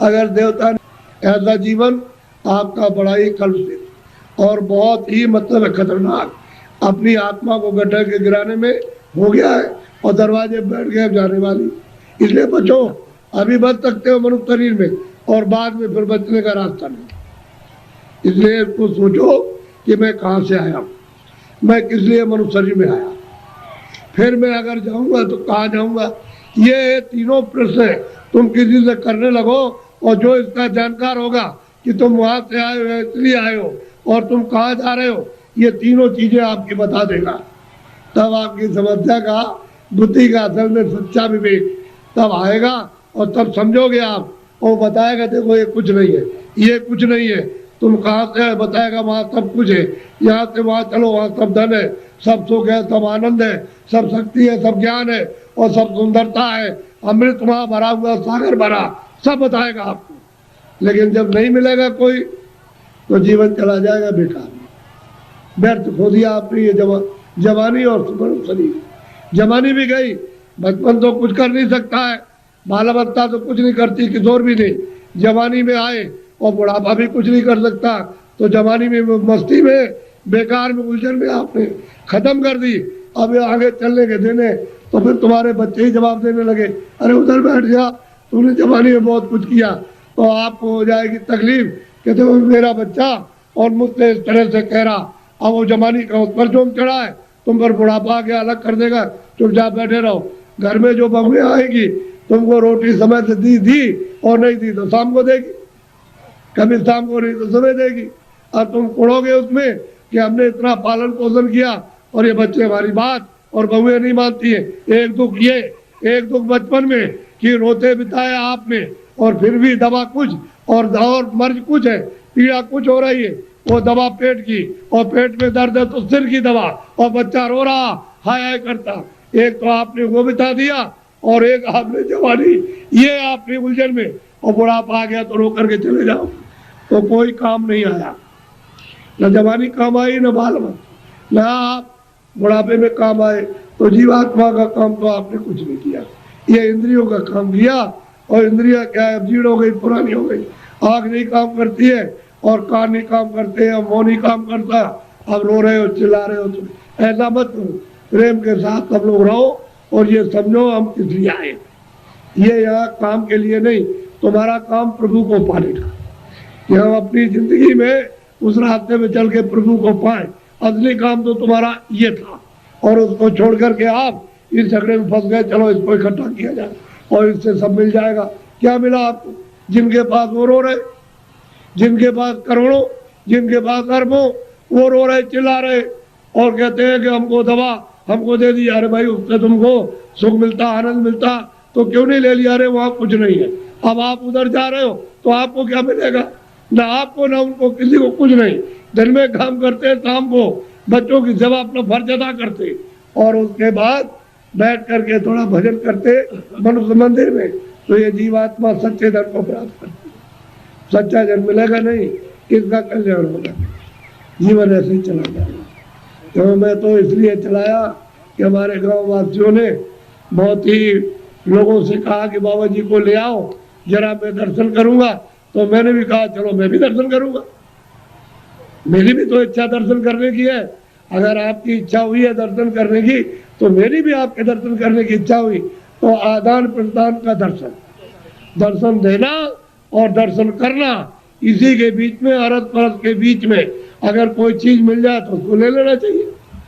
अगर देवता ने ऐसा जीवन आपका बड़ा ही कलुषित और बहुत ही मतलब खतरनाक अपनी आत्मा को गड्ढे के गिराने में हो गया है और दरवाजे बैठ गए जाने वाली। इसलिए बचो, अभी बच सकते हो मनुष्य शरीर में और बाद में फिर बचने का रास्ता नहीं। इसलिए इसको सोचो कि मैं कहाँ से आया हूँ, मैं किस लिए मनुष्य शरीर में आया, फिर मैं अगर जाऊंगा तो कहाँ जाऊंगा। ये तीनों प्रश्न तुम किसी से करने लगो और जो इसका जानकार होगा कि तुम वहां से आए हो इसलिए आए हो और तुम कहाँ जा रहे हो, ये तीनों चीजें आपकी बता देगा। तब आपकी समस्या का बुद्धि का असल में सच्चा विवेक तब आएगा और तब समझोगे आप। और बताएगा देखो ये कुछ नहीं है, ये कुछ नहीं है, तुम कहाँ से है बताएगा वहाँ सब कुछ है, यहाँ से वहाँ चलो वहाँ सब धन है, सब सुख है, सब आनंद है, सब शक्ति है, सब ज्ञान है और सब सुंदरता है, अमृत वहाँ भरा हुआ सागर भरा, सब बताएगा आपको। लेकिन जब नहीं मिलेगा कोई तो जीवन चला जाएगा बेकार, व्यर्थ खो दिया आपने ये जवानी और शरीर। जवानी भी गई, बचपन तो कुछ कर नहीं सकता है, बालावस्था तो कुछ नहीं करती, किशोर भी नहीं, जवानी में आए और बुढ़ापा भी कुछ नहीं कर सकता। तो जवानी में मस्ती में बेकार में उलझन में आपने खत्म कर दी। अब आगे चलने के देने तो फिर तुम्हारे बच्चे ही जवाब देने लगे, अरे उधर बैठ जा, तुमने जवानी में बहुत कुछ किया। तो आपको हो जाएगी तकलीफ कि देखो मेरा बच्चा और मुझसे इस तरह से कह रहा, अब वो जवानी का उस पर जोम चढ़ा है, तुम पर बुढ़ापा आके अलग कर देगा, चुपचाप बैठे रहो। घर में जो बहुएं आएगी तुमको रोटी समय से दी और नहीं दी तो शाम को देगी, कभी शाम को नहीं तो सुबह देगी। अब तुम कुड़ोगे उसमें कि हमने इतना पालन पोषण किया और ये बच्चे हमारी बात और बहुएं नहीं मानती है। एक दुख ये, एक दुख बचपन में कि रोते बिताए आप में और फिर भी दवा कुछ और मर्ज कुछ है, पीड़ा कुछ हो रही है, वो दवा पेट की और पेट में दर्द है तो सिर की दवा और बच्चा रो रहा हाय हाय करता। एक तो आपने वो बिता दिया और एक आपने जवानी, ये आपने उलझन में, और बुढ़ापा आ गया तो रो करके चले जाओ तो कोई काम नहीं आया, न जवानी काम आई न बाल मत, न आप बुढ़ापे में काम आए। तो जीवात्मा का काम तो आपने कुछ नहीं किया, ये इंद्रियों का काम किया और इंद्रिया क्या है, जीर्ण हो गई, पुरानी हो गई। आँख नहीं काम करती है और कान नहीं काम करते हैं, मुंह नहीं काम करता। अब रो रहे हो चिल्ला रहे हो, तुम ऐसा मत करो, प्रेम के साथ सब लोग रहो और ये समझो हम किस लिए आए। ये यहाँ काम के लिए नहीं, तुम्हारा काम प्रभु को पाने का, कि हम अपनी जिंदगी में उस रास्ते में चल के प्रभु को पाए। असली काम तो तुम्हारा ये था और उसको छोड़ करके आप इस झगड़े में फंस गए, चलो इसको इकट्ठा किया जाए और इससे सब मिल जाएगा। क्या मिला आपको? जिनके पास वो रो रहे, जिनके पास करोड़ों, जिनके पास अरबों, वो रो रहे चिल्ला रहे और कहते हैं कि हमको दवा हमको दे दी। अरे भाई उससे तुमको सुख मिलता, आनंद मिलता तो क्यों नहीं ले लिया? अरे वहाँ कुछ नहीं है। अब आप उधर जा रहे हो तो आपको क्या मिलेगा? ना आपको ना उनको, किसी को कुछ नहीं। दिन में काम करते हैं, शाम को बच्चों की सेवा अपना फर्ज अदा करते और उसके बाद बैठ करके थोड़ा भजन करते मनुष्य मंदिर में, तो ये जीवात्मा सच्चे धन को प्राप्त करती। सच्चा जन मिलेगा नहीं, किसका कल्याण होगा? जीवन ऐसे ही चला जाएगा। तो मैं तो इसलिए चलाया कि हमारे गांव वासियों ने बहुत ही लोगों से कहा कि बाबा जी को ले आओ जरा मैं दर्शन करूंगा। तो मैंने भी कहा चलो मैं भी दर्शन करूंगा, मेरी भी तो इच्छा दर्शन करने की है। अगर आपकी इच्छा हुई है दर्शन करने की तो मेरी भी आपके दर्शन करने की इच्छा हुई। तो आदान प्रदान का दर्शन, दर्शन देना और दर्शन करना, इसी के बीच में, अरस परस के बीच में अगर कोई चीज मिल जाए तो उसको ले लेना चाहिए।